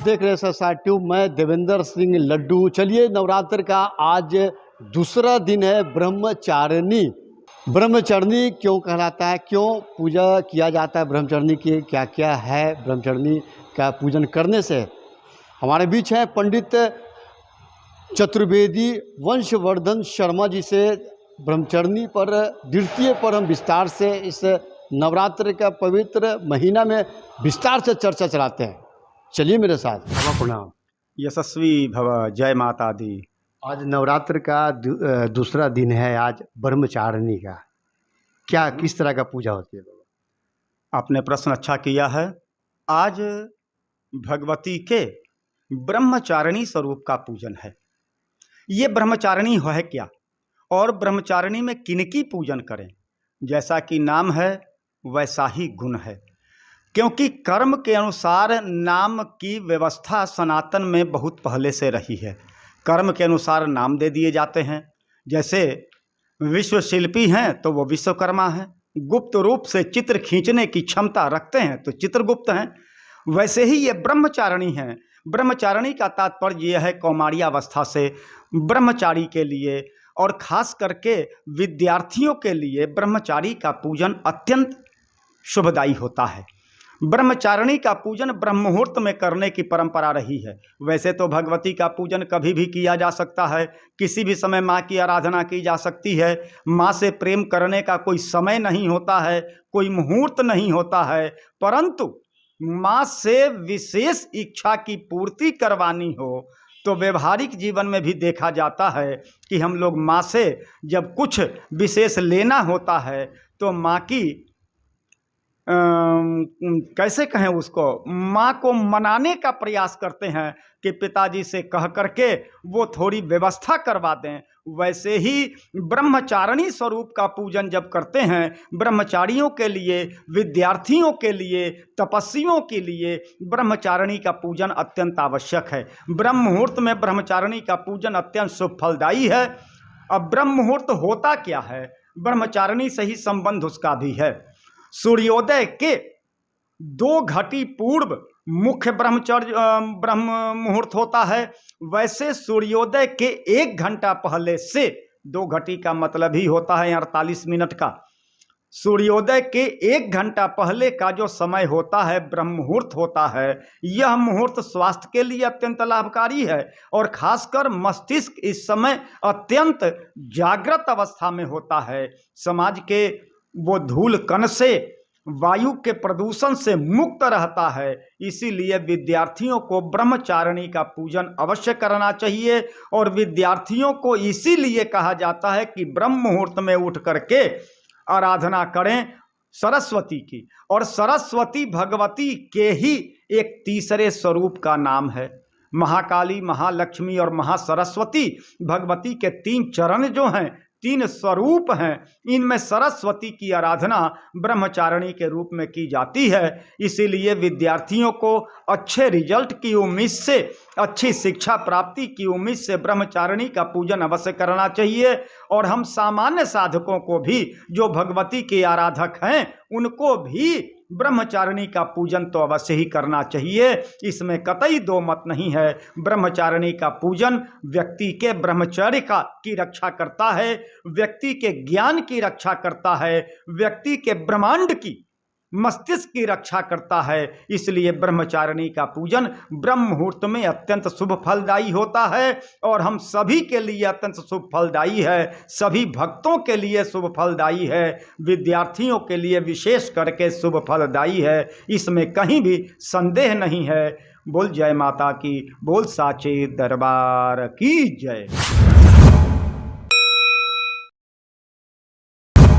देख रहे हैं सरसार ट्यूब। मैं देवेंद्र सिंह लड्डू। चलिए, नवरात्र का आज दूसरा दिन है। ब्रह्मचारिणी, ब्रह्मचारिणी क्यों कहलाता है, क्यों पूजा किया जाता है ब्रह्मचारिणी की, क्या क्या है ब्रह्मचारिणी का पूजन करने से। हमारे बीच हैं पंडित चतुर्वेदी वंशवर्धन शर्मा जी से ब्रह्मचारिणी पर द्वितीय पर हम विस्तार से इस नवरात्र का पवित्र महीना में विस्तार से चर्चा चलाते हैं। चलिए मेरे साथ। बाबा प्रणाम। यशस्वी भव, जय माता दी। आज नवरात्र का दूसरा दिन है, आज ब्रह्मचारिणी का क्या किस तरह का पूजा होती है बाबा? आपने प्रश्न अच्छा किया है। आज भगवती के ब्रह्मचारिणी स्वरूप का पूजन है। ये ब्रह्मचारिणी है क्या, और ब्रह्मचारिणी में किनकी पूजन करें? जैसा कि नाम है वैसा ही गुण है, क्योंकि कर्म के अनुसार नाम की व्यवस्था सनातन में बहुत पहले से रही है। कर्म के अनुसार नाम दे दिए जाते हैं। जैसे विश्व शिल्पी हैं तो वो विश्वकर्मा हैं, गुप्त रूप से चित्र खींचने की क्षमता रखते हैं तो चित्रगुप्त हैं। वैसे ही ये ब्रह्मचारिणी हैं। ब्रह्मचारिणी का तात्पर्य यह है कौमार्यावस्था से ब्रह्मचारी के लिए और खास करके विद्यार्थियों के लिए ब्रह्मचारी का पूजन अत्यंत शुभदायी होता है। ब्रह्मचारिणी का पूजन ब्रह्म मुहूर्त में करने की परंपरा रही है। वैसे तो भगवती का पूजन कभी भी किया जा सकता है, किसी भी समय माँ की आराधना की जा सकती है। माँ से प्रेम करने का कोई समय नहीं होता है, कोई मुहूर्त नहीं होता है, परंतु माँ से विशेष इच्छा की पूर्ति करवानी हो तो व्यवहारिक जीवन में भी देखा जाता है कि हम लोग माँ से जब कुछ विशेष लेना होता है तो माँ की कैसे कहें उसको, माँ को मनाने का प्रयास करते हैं कि पिताजी से कह करके वो थोड़ी व्यवस्था करवा दें। वैसे ही ब्रह्मचारिणी स्वरूप का पूजन जब करते हैं, ब्रह्मचारियों के लिए, विद्यार्थियों के लिए, तपस्वियों के लिए ब्रह्मचारिणी का पूजन अत्यंत आवश्यक है। ब्रह्म मुहूर्त में ब्रह्मचारिणी का पूजन अत्यंत शुभ फलदायी है। अब ब्रह्म मुहूर्त होता क्या है? ब्रह्मचारिणी से ही संबंध उसका भी है। सूर्योदय के 2 घटी पूर्व मुख्य ब्रह्म मुहूर्त होता है। वैसे सूर्योदय के 1 घंटा पहले से, 2 घटी का मतलब ही होता है 48 मिनट का। सूर्योदय के 1 घंटा पहले का जो समय होता है ब्रह्म मुहूर्त होता है। यह मुहूर्त स्वास्थ्य के लिए अत्यंत लाभकारी है और खासकर मस्तिष्क इस समय अत्यंत जागृत अवस्था में होता है। समाज के वो धूल कण से, वायु के प्रदूषण से मुक्त रहता है। इसीलिए विद्यार्थियों को ब्रह्मचारिणी का पूजन अवश्य करना चाहिए। और विद्यार्थियों को इसीलिए कहा जाता है कि ब्रह्म मुहूर्त में उठ करके आराधना करें सरस्वती की। और सरस्वती भगवती के ही एक तीसरे स्वरूप का नाम है। महाकाली, महालक्ष्मी और महासरस्वती भगवती के 3 चरण जो हैं, 3 स्वरूप हैं। इनमें सरस्वती की आराधना ब्रह्मचारिणी के रूप में की जाती है। इसीलिए विद्यार्थियों को अच्छे रिजल्ट की उम्मीद से, अच्छी शिक्षा प्राप्ति की उम्मीद से ब्रह्मचारिणी का पूजन अवश्य करना चाहिए। और हम सामान्य साधकों को भी, जो भगवती के आराधक हैं, उनको भी ब्रह्मचारिणी का पूजन तो अवश्य ही करना चाहिए। इसमें कतई दो मत नहीं है। ब्रह्मचारिणी का पूजन व्यक्ति के ब्रह्मचर्य की रक्षा करता है, व्यक्ति के ज्ञान की रक्षा करता है, व्यक्ति के ब्रह्मांड की, मस्तिष्क की रक्षा करता है। इसलिए ब्रह्मचारिणी का पूजन ब्रह्म मुहूर्त में अत्यंत शुभ फलदायी होता है और हम सभी के लिए अत्यंत शुभ फलदायी है। सभी भक्तों के लिए शुभ फलदायी है, विद्यार्थियों के लिए विशेष करके शुभ फलदायी है। इसमें कहीं भी संदेह नहीं है। बोल जय माता की, बोल साचे दरबार की जय।